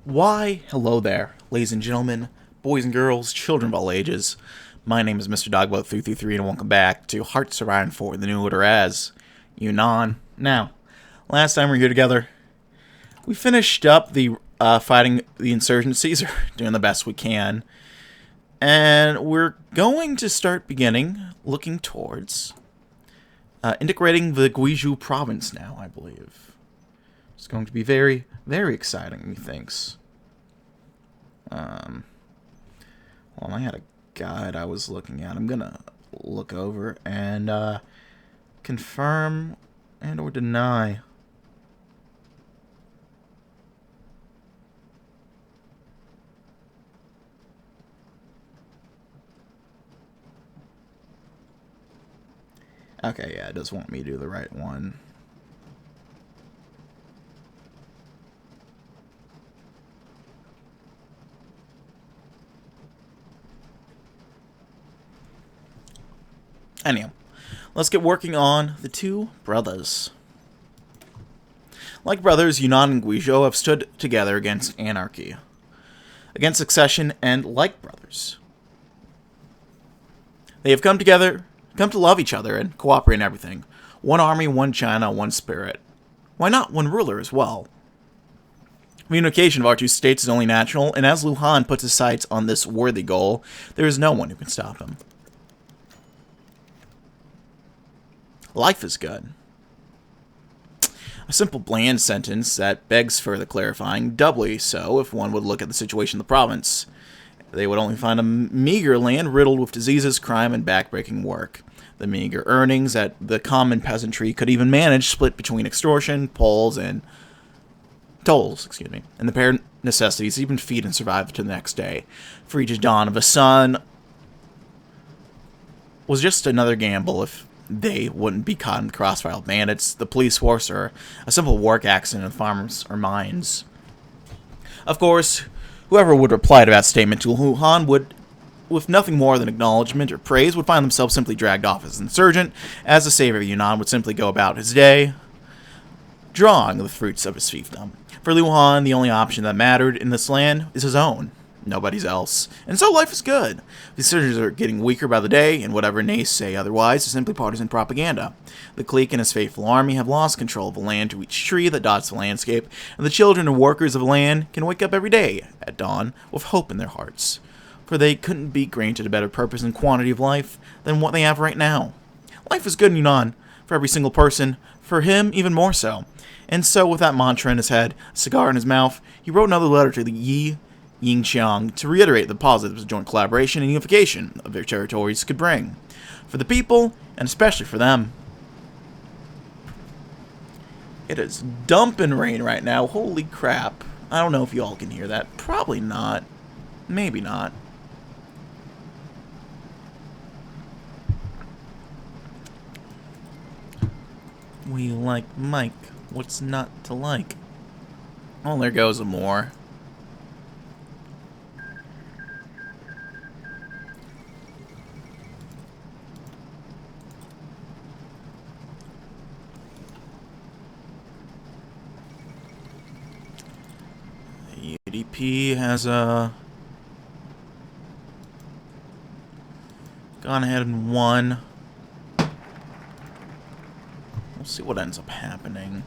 Why, hello there, ladies and gentlemen, boys and girls, children of all ages. My name is Mr. Dogboat333 and welcome back to Hearts of Iron 4, the new order as Yunnan. Now, last time we were here together, we finished up the fighting the insurgencies, or doing the best we can, and we're going to start looking towards integrating the Guizhou province now, I believe. It's going to be very, very exciting, methinks. Well, I had a guide I was looking at. I'm gonna look over and confirm and or deny. Okay, yeah, it does want me to do the right one. Anyhow, let's get working on the two brothers. Like brothers, Yunnan and Guizhou have stood together against anarchy, against succession, and like brothers, they have come to love each other and cooperate in everything. One army, one China, one spirit. Why not one ruler as well? Communication of our two states is only natural, and as Liu Han puts his sights on this worthy goal, there is no one who can stop him. Life is good. A simple, bland sentence that begs further clarifying, doubly so if one would look at the situation in the province. They would only find a meager land riddled with diseases, crime, and backbreaking work. The meager earnings that the common peasantry could even manage split between extortion, tolls, and the bare necessities to even feed and survive to the next day. For each dawn of a sun was just another gamble if they wouldn't be caught in the crossfire of bandits, the police force, or a simple work accident in farms or mines. Of course, whoever would reply to that statement to Liu Han would, with nothing more than acknowledgement or praise, would find themselves simply dragged off as an insurgent, as the savior of Yunnan would simply go about his day, drawing the fruits of his fiefdom. For Liu Han, the only option that mattered in this land is his own. Nobody's else. And so life is good. The insurgents are getting weaker by the day, and whatever nays say otherwise is simply partisan propaganda. The clique and his faithful army have lost control of the land to each tree that dots the landscape, and the children and workers of the land can wake up every day at dawn with hope in their hearts. For they couldn't be granted a better purpose and quantity of life than what they have right now. Life is good in Yunnan, for every single person, for him even more so. And so, with that mantra in his head, a cigar in his mouth, he wrote another letter to the Yingqiang to reiterate the positives of joint collaboration and unification of their territories could bring. For the people, and especially for them. It is dumping rain right now. Holy crap. I don't know if you all can hear that. Probably not. Maybe not. We like Mike. What's not to like? Oh, there goes a more. UDP has gone ahead and won. We'll see what ends up happening.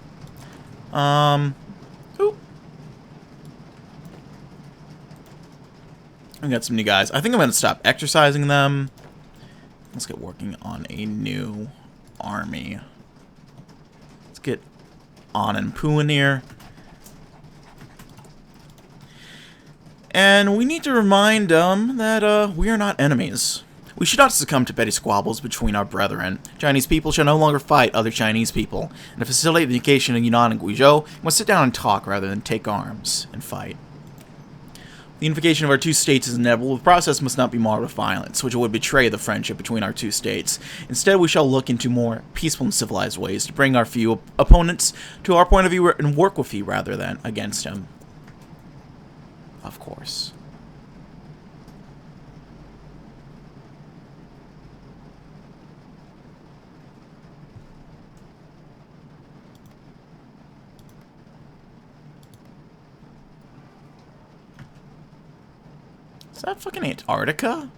We got some new guys. I think I'm going to stop exercising them. Let's get working on a new army. Let's get on and pooing here. And we need to remind them that we are not enemies. We should not succumb to petty squabbles between our brethren. Chinese people shall no longer fight other Chinese people. And to facilitate the unification of Yunnan and Guizhou, we must sit down and talk rather than take arms and fight. The unification of our two states is inevitable. The process must not be marred with violence, which would betray the friendship between our two states. Instead, we shall look into more peaceful and civilized ways to bring our few opponents to our point of view and work with you rather than against him. Of course. Is that fucking Antarctica?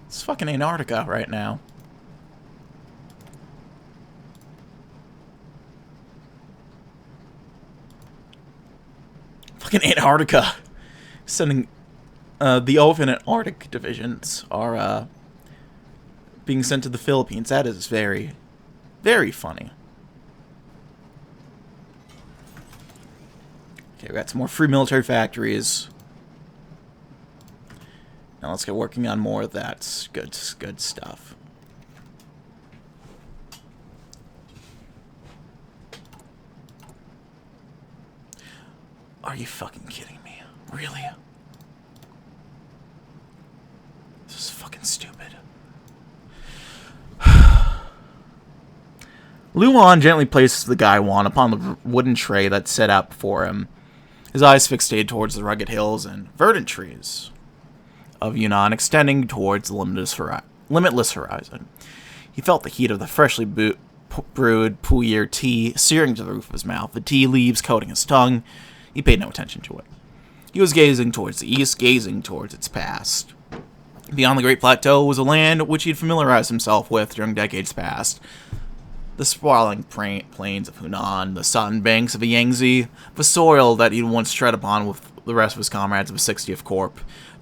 It's fucking Antarctica right now. Fucking Antarctica. Sending the Ocean and Arctic divisions are being sent to the Philippines. That is very, very funny. Okay, we got some more free military factories. Now let's get working on more of that good stuff. Are you fucking kidding me? Really? This is fucking stupid. Luan gently places the Gaiwan upon the wooden tray that's set out before him, his eyes fixated towards the rugged hills and verdant trees of Yunnan extending towards the limitless horizon. He felt the heat of the freshly brewed Pu'er tea searing to the roof of his mouth, the tea leaves coating his tongue. He paid no attention to it. He was gazing towards the east, gazing towards its past. Beyond the Great Plateau was a land which he had familiarized himself with during decades past. The sprawling plains of Hunan, the sodden banks of the Yangtze, the soil that he'd once tread upon with the rest of his comrades of the 60th Corps,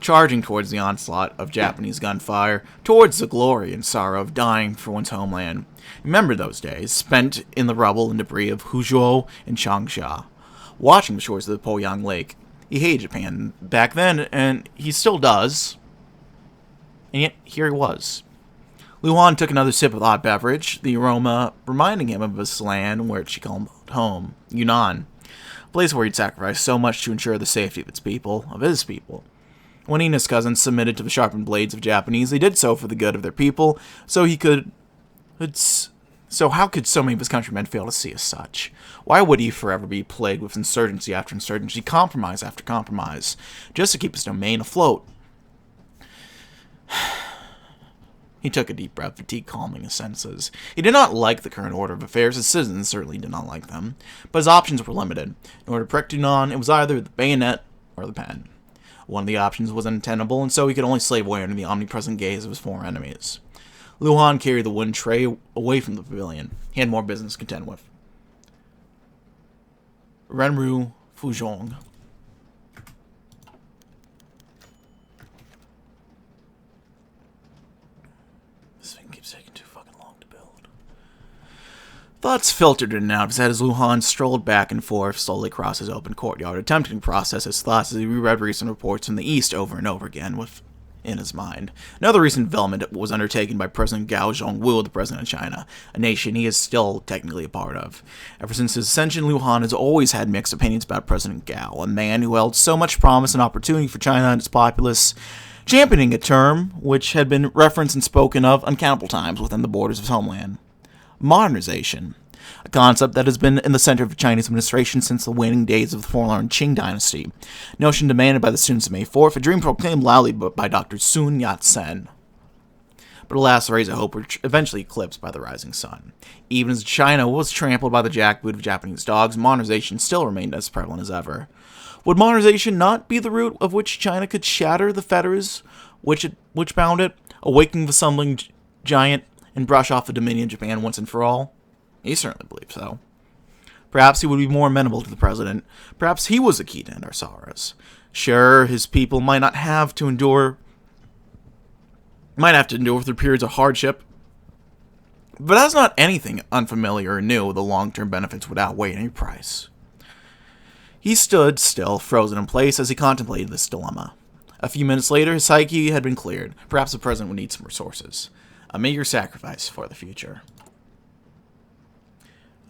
charging towards the onslaught of Japanese gunfire, towards the glory and sorrow of dying for one's homeland. Remember those days, spent in the rubble and debris of Huzhou and Changsha, watching the shores of the Poyang Lake. He hated Japan back then, and he still does. And yet, here he was. Luan took another sip of the hot beverage, the aroma reminding him of his land where he called home, Yunnan, a place where he'd sacrificed so much to ensure the safety of its people, of his people. When he and his cousins submitted to the sharpened blades of Japanese, they did so for the good of their people, so how could so many of his countrymen fail to see as such? Why would he forever be plagued with insurgency after insurgency, compromise after compromise, just to keep his domain afloat? He took a deep breath, fatigue calming his senses. He did not like the current order of affairs. His citizens certainly did not like them. But his options were limited. In order to protect Yunnan, it was either the bayonet or the pen. One of the options was untenable, and so he could only slave away under the omnipresent gaze of his foreign enemies. Luan carried the wooden tray away from the pavilion. He had more business to contend with. Renru Fuzhong. This thing keeps taking too fucking long to build. Thoughts filtered in and out of his head as Luhan strolled back and forth slowly across his open courtyard, attempting to process his thoughts as he reread recent reports from the east over and over again in his mind. Another recent development was undertaken by President Gao Zhongwu, the president of China, a nation he is still technically a part of. Ever since his ascension, Luhan has always had mixed opinions about President Gao, a man who held so much promise and opportunity for China and its populace, championing a term which had been referenced and spoken of uncountable times within the borders of his homeland. Modernization, a concept that has been in the center of Chinese administration since the waning days of the forlorn Qing dynasty. Notion demanded by the students of May 4th, a dream proclaimed loudly by Dr. Sun Yat-sen. But alas, the rays of hope were eventually eclipsed by the rising sun. Even as China was trampled by the jackboot of Japanese dogs, modernization still remained as prevalent as ever. Would modernization not be the root of which China could shatter the fetters which bound it, awakening the slumbering giant, and brush off the dominion of Japan once and for all? He certainly believed so. Perhaps he would be more amenable to the president. Perhaps he was the key to end our sorrows. Sure, his people might have to endure through periods of hardship, but as not anything unfamiliar or new, the long-term benefits would outweigh any price. He stood still, frozen in place, as he contemplated this dilemma. A few minutes later, his psyche had been cleared. Perhaps the president would need some resources. A meager sacrifice for the future.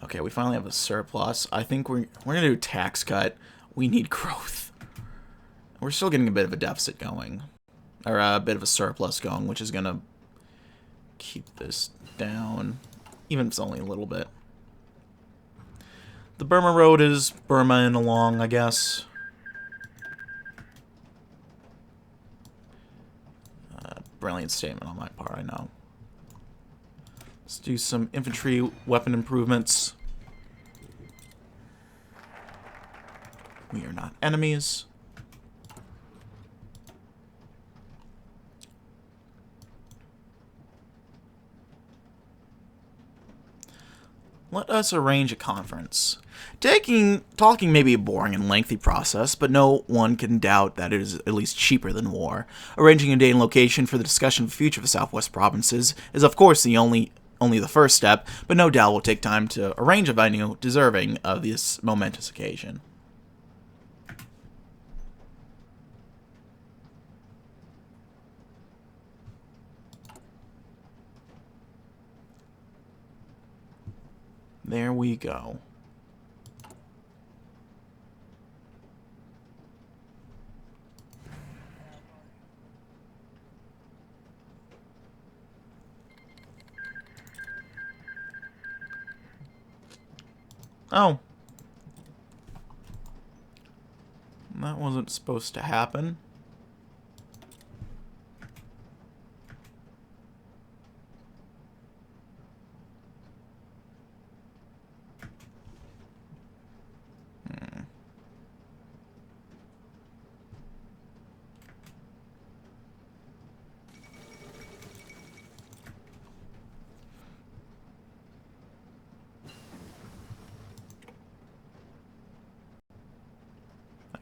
Okay, we finally have a surplus. I think we're going to do a tax cut. We need growth. We're still getting a bit of a deficit going. Or a bit of a surplus going, which is going to keep this down. Even if it's only a little bit. The Burma Road is Burma-ing along, I guess. Brilliant statement on my part, I know. Let's do some infantry weapon improvements. We are not enemies. Let us arrange a conference. Talking may be a boring and lengthy process, but no one can doubt that it is at least cheaper than war. Arranging a date and location for the discussion of the future of the Southwest provinces is, of course, only the first step, but no doubt will take time to arrange a venue deserving of this momentous occasion. There we go. Oh. That wasn't supposed to happen.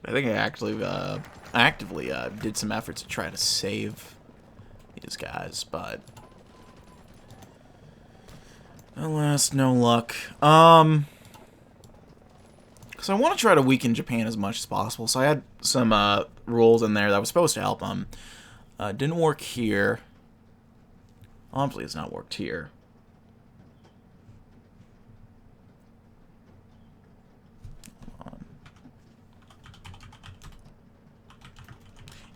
I think I actually actively did some efforts to try to save these guys, but alas, no luck. Because I want to try to weaken Japan as much as possible, so I had some rules in there that was supposed to help them. Didn't work here. Obviously, it's not worked here.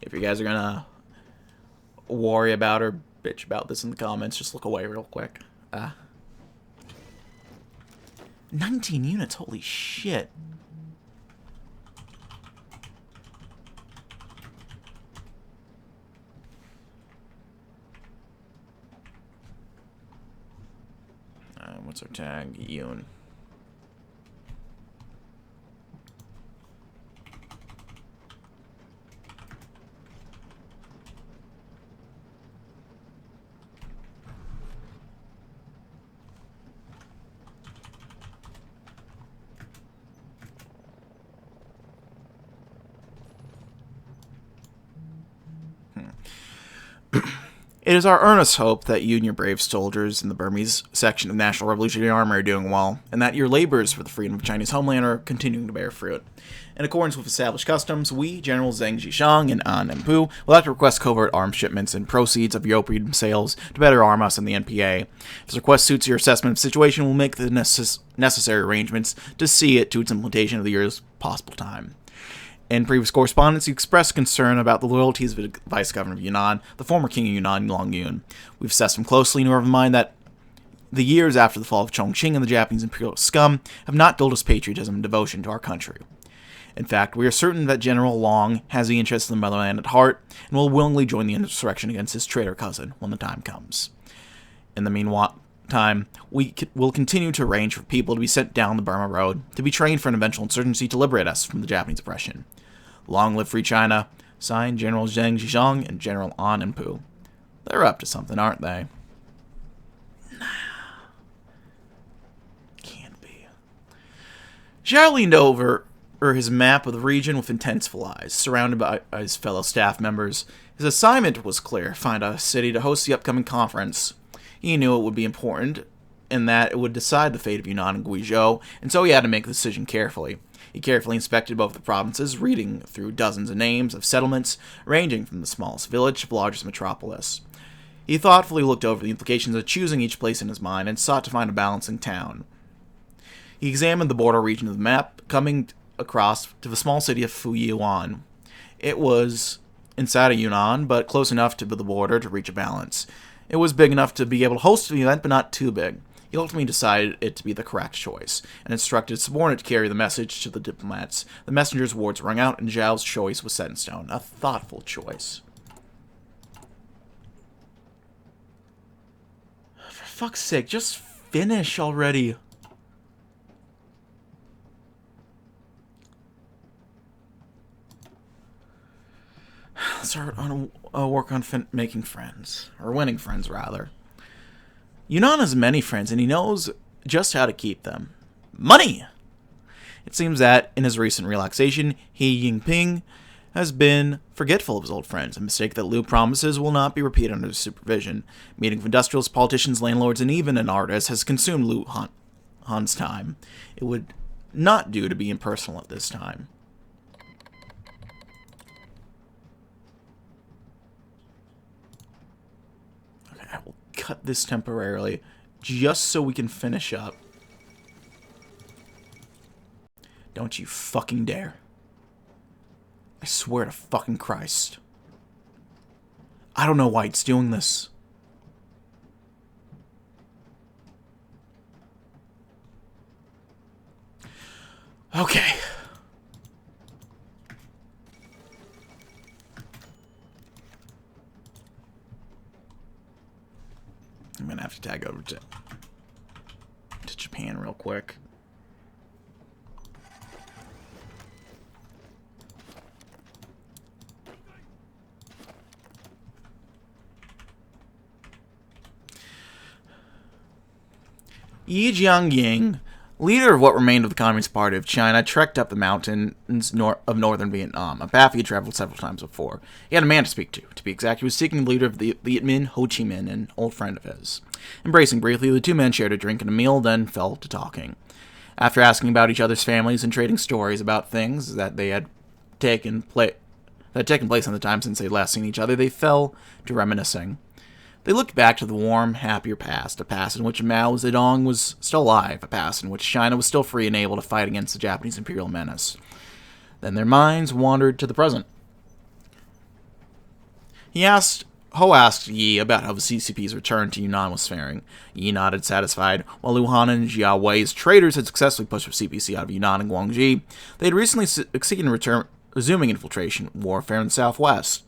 If you guys are gonna worry about or bitch about this in the comments, just look away real quick. 19 units, holy shit. What's our tag? Yun. It is our earnest hope that you and your brave soldiers in the Burmese section of the National Revolutionary Army are doing well, and that your labors for the freedom of Chinese homeland are continuing to bear fruit. In accordance with established customs, we, General Zheng Zhishang and An Empu, will have to request covert arms shipments and proceeds of your opium sales to better arm us in the NPA. If this request suits your assessment of the situation, we'll make the necessary arrangements to see it to its implementation of the earliest possible time. In previous correspondence, you expressed concern about the loyalties of the Vice Governor of Yunnan, the former King of Yunnan, Long Yun. We've assessed him closely and are of the mind that the years after the fall of Chongqing and the Japanese imperial scum have not dulled his patriotism and devotion to our country. In fact, we are certain that General Long has the interests of the motherland at heart and will willingly join the insurrection against his traitor cousin when the time comes. In the meanwhile, we will continue to arrange for people to be sent down the Burma Road to be trained for an eventual insurgency to liberate us from the Japanese oppression. Long live free China. Signed, General Zheng Zhishang and General An Empu. They're up to something, aren't they? Nah. Can't be. Zhao leaned over his map of the region with intenseful eyes, surrounded by his fellow staff members. His assignment was clear: find a city to host the upcoming conference. He knew it would be important, and that it would decide the fate of Yunnan and Guizhou, and so he had to make the decision carefully. He carefully inspected both the provinces, reading through dozens of names of settlements, ranging from the smallest village to the largest metropolis. He thoughtfully looked over the implications of choosing each place in his mind and sought to find a balancing town. He examined the border region of the map, coming across to the small city of Fuyuan. It was inside of Yunnan, but close enough to the border to reach a balance. It was big enough to be able to host the event, but not too big. He ultimately decided it to be the correct choice, and instructed his subordinate to carry the message to the diplomats. The messenger's words rang out, and Zhao's choice was set in stone. A thoughtful choice. For fuck's sake, just finish already. Let's start on work on making friends, or winning friends, rather. Yunnan has many friends, and he knows just how to keep them. Money! It seems that, in his recent relaxation, He Yingping has been forgetful of his old friends, a mistake that Liu promises will not be repeated under his supervision. Meeting with industrialists, politicians, landlords, and even an artist has consumed Liu Han's time. It would not do to be impersonal at this time. Okay, I will cut this temporarily, just so we can finish up. Don't you fucking dare. I swear to fucking Christ. I don't know why it's doing this. Okay. I'm gonna have to tag over to Japan real quick. Yi Jiangying, leader of what remained of the Communist Party of China, trekked up the mountains of northern Vietnam, a path he had traveled several times before. He had a man to speak to. To be exact, he was seeking the leader of the Viet Minh, Ho Chi Minh, an old friend of his. Embracing briefly, the two men shared a drink and a meal, then fell to talking. After asking about each other's families and trading stories about things that they had taken place in the time since they had last seen each other, they fell to reminiscing. They looked back to the warm, happier past, a past in which Mao Zedong was still alive, a past in which China was still free and able to fight against the Japanese imperial menace. Then their minds wandered to the present. Ho asked Yi about how the CCP's return to Yunnan was faring. Yi nodded satisfied. While Liu Han and Jia Wei's traders had successfully pushed the CPC out of Yunnan and Guangxi, they had recently succeeded in resuming infiltration warfare in the southwest.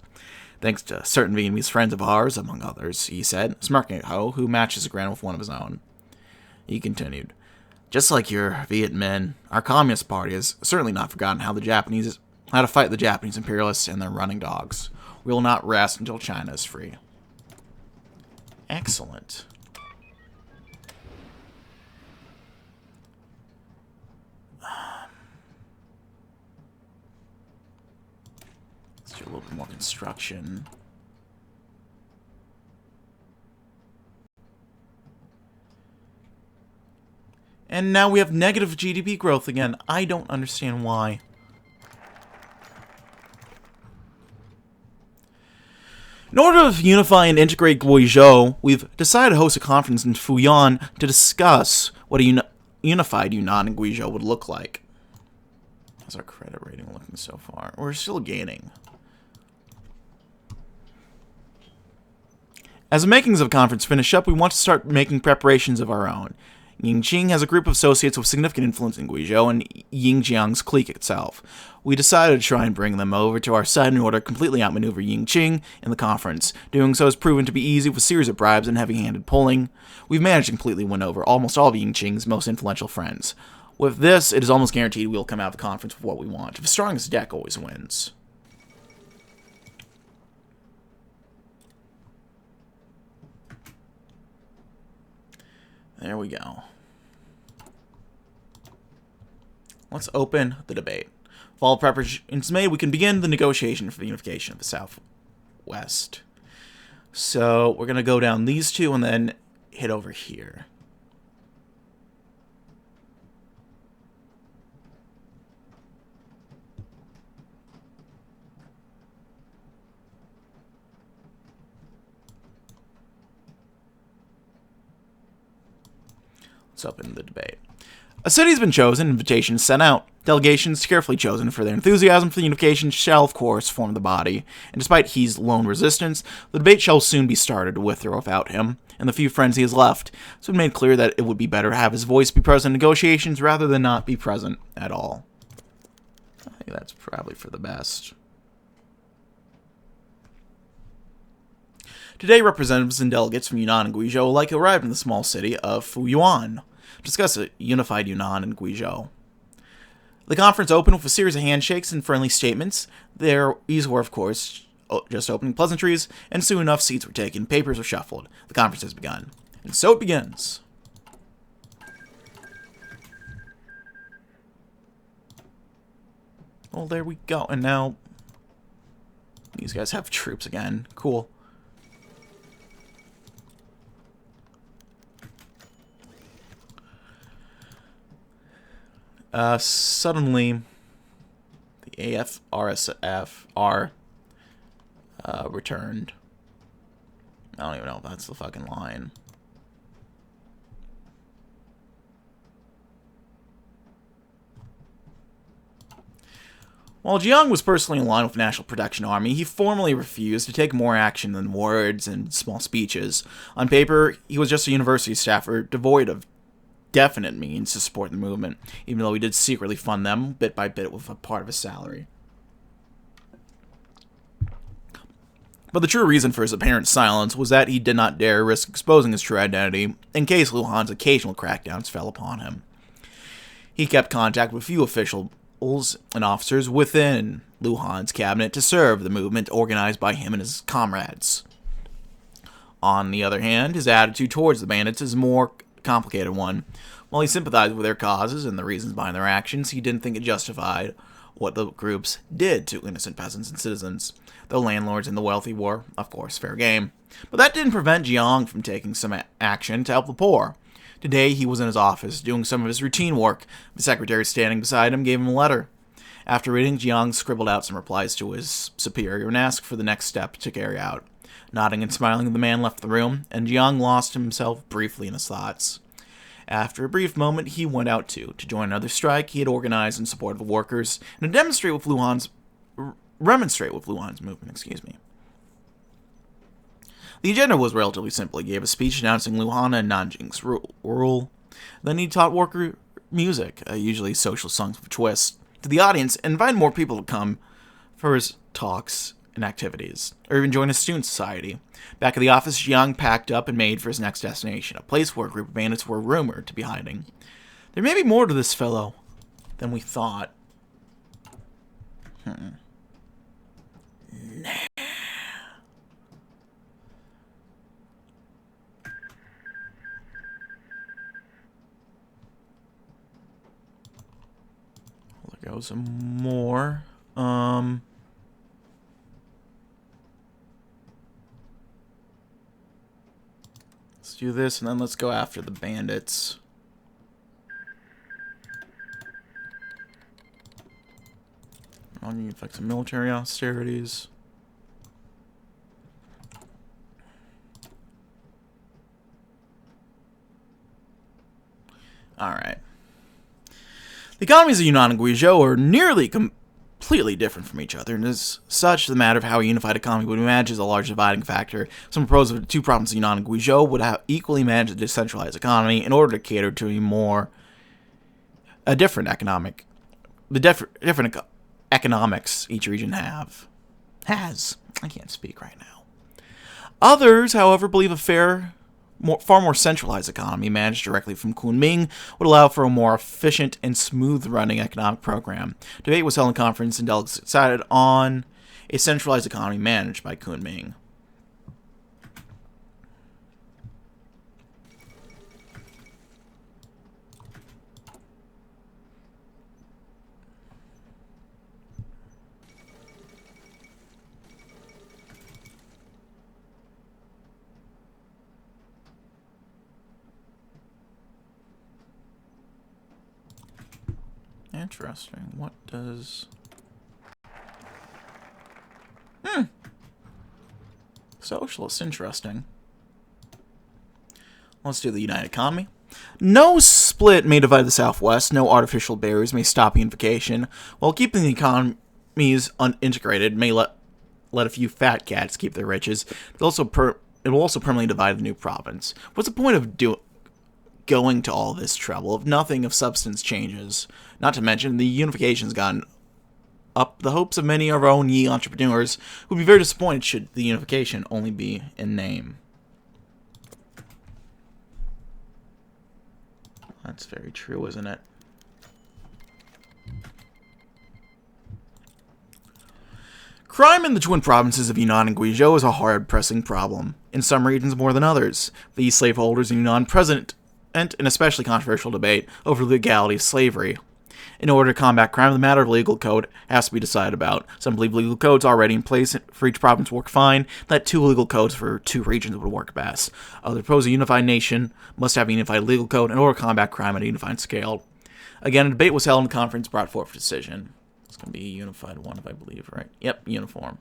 Thanks to certain Vietnamese friends of ours, among others, he said, smirking at Ho, who matched his grin with one of his own. He continued, just like your Viet Minh, our Communist Party has certainly not forgotten how to fight the Japanese imperialists and their running dogs. We will not rest until China is free. Excellent. Let's do a little bit more construction. And now we have negative GDP growth again. I don't understand why. In order to unify and integrate Guizhou, we've decided to host a conference in Fuyuan to discuss what a unified Yunnan and Guizhou would look like. How's our credit rating looking so far? We're still gaining. As the makings of a conference finish up, we want to start making preparations of our own. Yingqing has a group of associates with significant influence in Guizhou and Yingjiang's clique itself. We decided to try and bring them over to our side in order to completely outmaneuver Yingqing in the conference. Doing so has proven to be easy with a series of bribes and heavy-handed pulling. We've managed to completely win over almost all of Yingqing's most influential friends. With this, it is almost guaranteed we will come out of the conference with what we want. The strongest deck always wins. There we go. Let's open the debate. With all preparations made, we can begin the negotiation for the unification of the Southwest. So we're going to go down these two and then hit over here. Let's open the debate. A city has been chosen, invitations sent out. Delegations carefully chosen for their enthusiasm for the unification shall, of course, form the body. And despite He's lone resistance, the debate shall soon be started with or without him, and the few friends he has left. It's been made clear that it would be better to have his voice be present in negotiations rather than not be present at all. I think that's probably for the best. Today, representatives and delegates from Yunnan and Guizhou alike arrived in the small city of Fuyuan to discuss a unified Yunnan and Guizhou. The conference opened with a series of handshakes and friendly statements. These were, of course, just opening pleasantries, and soon enough seats were taken, papers were shuffled. The conference has begun. And so it begins. Well, there we go. And now these guys have troops again. Cool. Suddenly, the AFRSF are returned. I don't even know if that's the fucking line. While Jiang was personally in line with the National Protection Army, he formally refused to take more action than words and small speeches. On paper, he was just a university staffer devoid of definite means to support the movement, even though he did secretly fund them bit by bit with a part of his salary. But the true reason for his apparent silence was that he did not dare risk exposing his true identity in case Liu Han's occasional crackdowns fell upon him. He kept contact with few officials and officers within Liu Han's cabinet to serve the movement organized by him and his comrades. On the other hand, his attitude towards the bandits is a more complicated one. While he sympathized with their causes and the reasons behind their actions, he didn't think it justified what the groups did to innocent peasants and citizens. The landlords and the wealthy were, of course, fair game. But that didn't prevent Jiang from taking some action to help the poor. Today, he was in his office, doing some of his routine work. The secretary standing beside him gave him a letter. After reading, Jiang scribbled out some replies to his superior and asked for the next step to carry out. Nodding and smiling, the man left the room, and Jiang lost himself briefly in his thoughts. After a brief moment, he went out to join another strike he had organized in support of the workers, and to remonstrate with Liu Han's movement. The agenda was relatively simple. He gave a speech announcing Liu Han and Nanjing's rule. Then he taught worker music, usually social songs with a twist, to the audience, and invited more people to come for his talks and activities, or even join a student society. Back at the office, Jiang packed up and made for his next destination, a place where a group of bandits were rumored to be hiding. There may be more to this fellow than we thought. Nah. There goes some more. Let's do this, and then let's go after the bandits. On the effects of military austerities. Alright. The economies of Yunnan and Guizhou are nearly completely different from each other, and as such, the matter of how a unified economy would manage is a large dividing factor. Some propose that the two provinces of Yunnan and Guizhou would have equally managed a decentralized economy in order to cater to different economics each region has. I can't speak right now. Others, however, believe a far more centralized economy managed directly from Kunming would allow for a more efficient and smooth-running economic program. Debate was held in conference, and delegates decided on a centralized economy managed by Kunming. Interesting. What does... Socialist, interesting. Let's do the United Economy. No split may divide the Southwest. No artificial barriers may stop unification. While keeping the economies unintegrated may let a few fat cats keep their riches. It will also permanently divide the new province. What's the point of going to all this trouble if nothing of substance changes? Not to mention, the unification's gotten up the hopes of many of our own Yi entrepreneurs who would be very disappointed should the unification only be in name. That's very true, isn't it? Crime in the twin provinces of Yunnan and Guizhou is a hard-pressing problem, in some regions more than others. The slaveholders in Yunnan present and an especially controversial debate over the legality of slavery. In order to combat crime, the matter of legal code has to be decided about. Some believe legal codes already in place for each province work fine, that 2 legal codes for 2 regions would work best. Others propose a unified nation must have a unified legal code in order to combat crime at a unified scale. Again, a debate was held and the conference brought forth a decision. It's going to be a unified one, if I believe, right? Yep, uniform.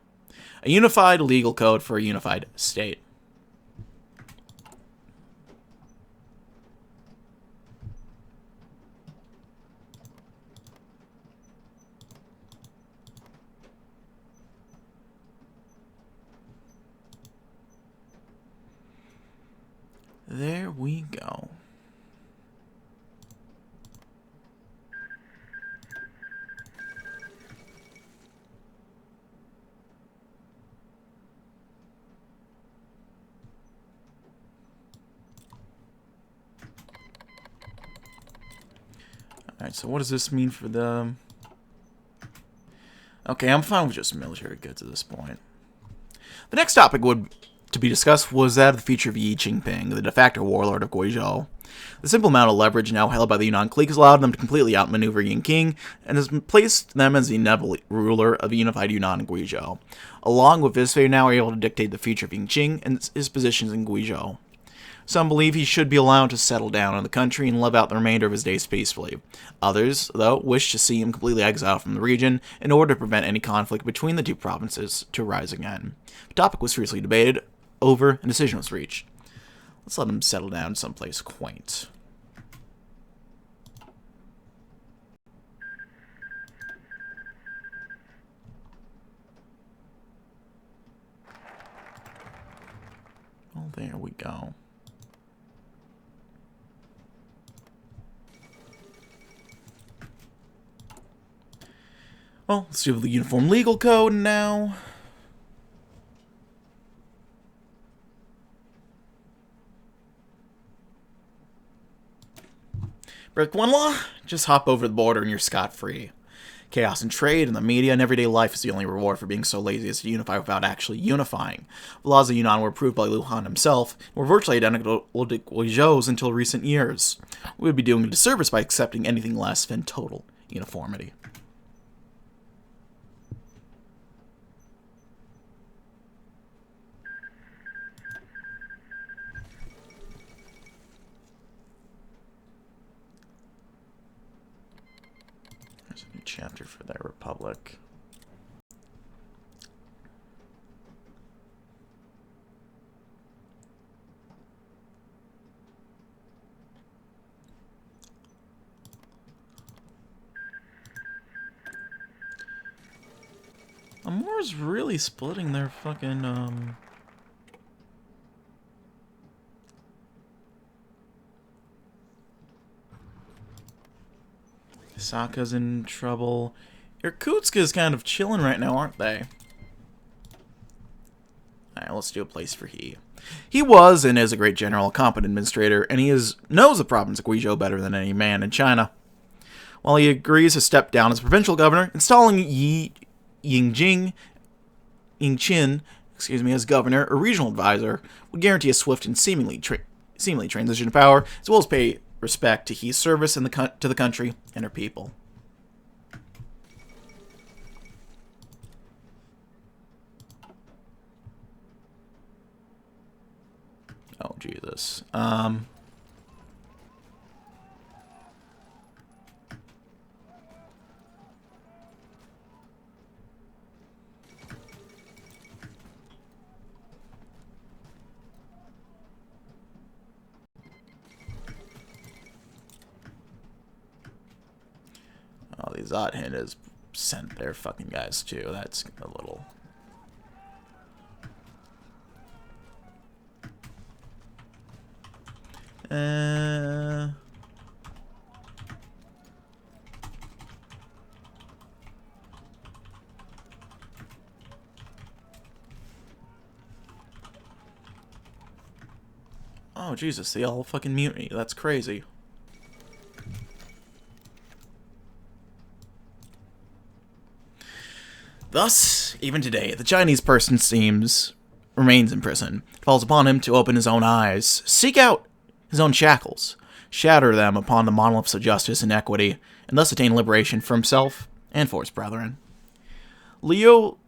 A unified legal code for a unified state. There we go. Alright, so what does this mean for them? Okay, I'm fine with just military goods at this point. The next topic to be discussed was that of the future of Yi Jinping, the de facto warlord of Guizhou. The simple amount of leverage now held by the Yunnan clique has allowed them to completely outmaneuver Yin King and has placed them as the inevitable ruler of the unified Yunnan and Guizhou. Along with this, they now are able to dictate the future of Yin Qing and his positions in Guizhou. Some believe he should be allowed to settle down in the country and live out the remainder of his days peacefully. Others, though, wish to see him completely exiled from the region in order to prevent any conflict between the 2 provinces to rise again. The topic was fiercely debated over, and a decision was reached. Let's let him settle down someplace quaint. Well, there we go. Well, let's do the Uniform Legal Code now. Break one law, just hop over the border and you're scot-free. Chaos in trade and the media and everyday life is the only reward for being so lazy as to unify without actually unifying. The laws of Yunnan were approved by Liu Han himself and were virtually identical to Guizhou's until recent years. We would be doing a disservice by accepting anything less than total uniformity. There's a new chapter for that republic. Amor's really splitting their fucking, Sokka's in trouble. Irkutsk is kind of chilling right now, aren't they? Alright, let's do a place for he. He was and is a great general, a competent administrator, and he knows the province of Guizhou better than any man in China. While he agrees to step down as provincial governor, installing Yingqin, as governor or regional advisor would guarantee a swift and seemingly transition to power, as well as pay respect to He's service to the country and her people. Oh, Jesus. Oh, these Othin has sent their fucking guys too. That's a little... Oh, Jesus, they all fucking mutiny. That's crazy. Thus, even today, the Chinese person remains in prison. It falls upon him to open his own eyes, seek out his own shackles, shatter them upon the monoliths of justice and equity, and thus attain liberation for himself and for his brethren. Liu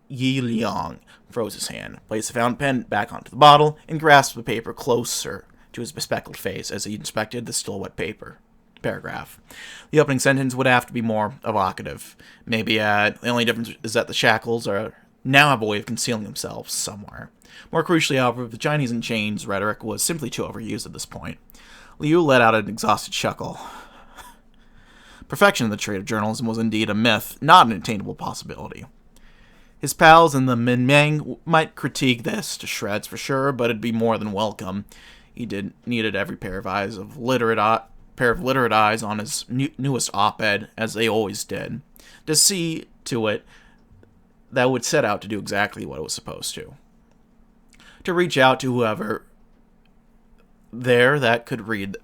Yiliang froze his hand, placed the fountain pen back onto the bottle, and grasped the paper closer to his bespectacled face as he inspected the still wet paragraph. The opening sentence would have to be more evocative. Maybe the only difference is that the shackles now have a way of concealing themselves somewhere. More crucially, however, the Chinese in chains rhetoric was simply too overused at this point. Liu let out an exhausted chuckle. Perfection in the trade of journalism was indeed a myth, not an attainable possibility. His pals in the Minmeng might critique this to shreds for sure, but it'd be more than welcome. He needed every pair of literate eyes on his newest op-ed, as they always did, to see to it that would set out to do exactly what it was supposed to. To reach out to whoever there that could read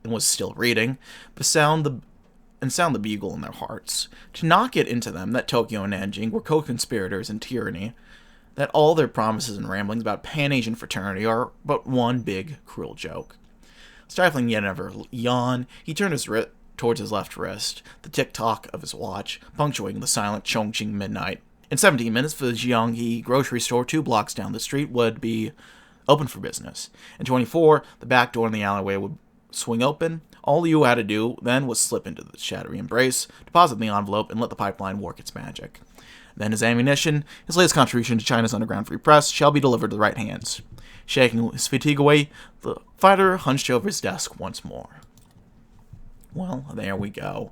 and was still reading, but sound the bugle in their hearts. To knock it into them that Tokyo and Nanjing were co-conspirators in tyranny, that all their promises and ramblings about Pan-Asian fraternity are but one big, cruel joke. Stifling yet another yawn, he turned towards his left wrist, the tick-tock of his watch punctuating the silent Chongqing midnight. In 17 minutes, the Jianghe grocery store 2 blocks down the street would be open for business. In 24, the back door in the alleyway would swing open. All you had to do then was slip into the shadowy embrace, deposit the envelope, and let the pipeline work its magic. Then his ammunition, his latest contribution to China's underground free press, shall be delivered to the right hands. Shaking his fatigue away, the fighter hunched over his desk once more. Well, there we go.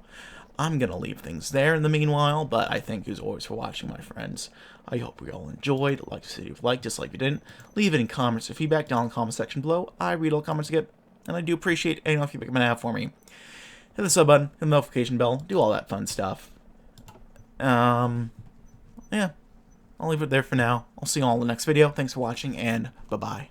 I'm going to leave things there in the meanwhile, but I thank you as always for watching, my friends. I hope you all enjoyed. Like to see if you liked, dislike if you didn't. Leave any comments or feedback down in the comment section below. I read all comments I get, and I do appreciate any feedback you might have for me. Hit the sub button, hit the notification bell, do all that fun stuff. Yeah, I'll leave it there for now. I'll see you all in the next video. Thanks for watching, and bye-bye.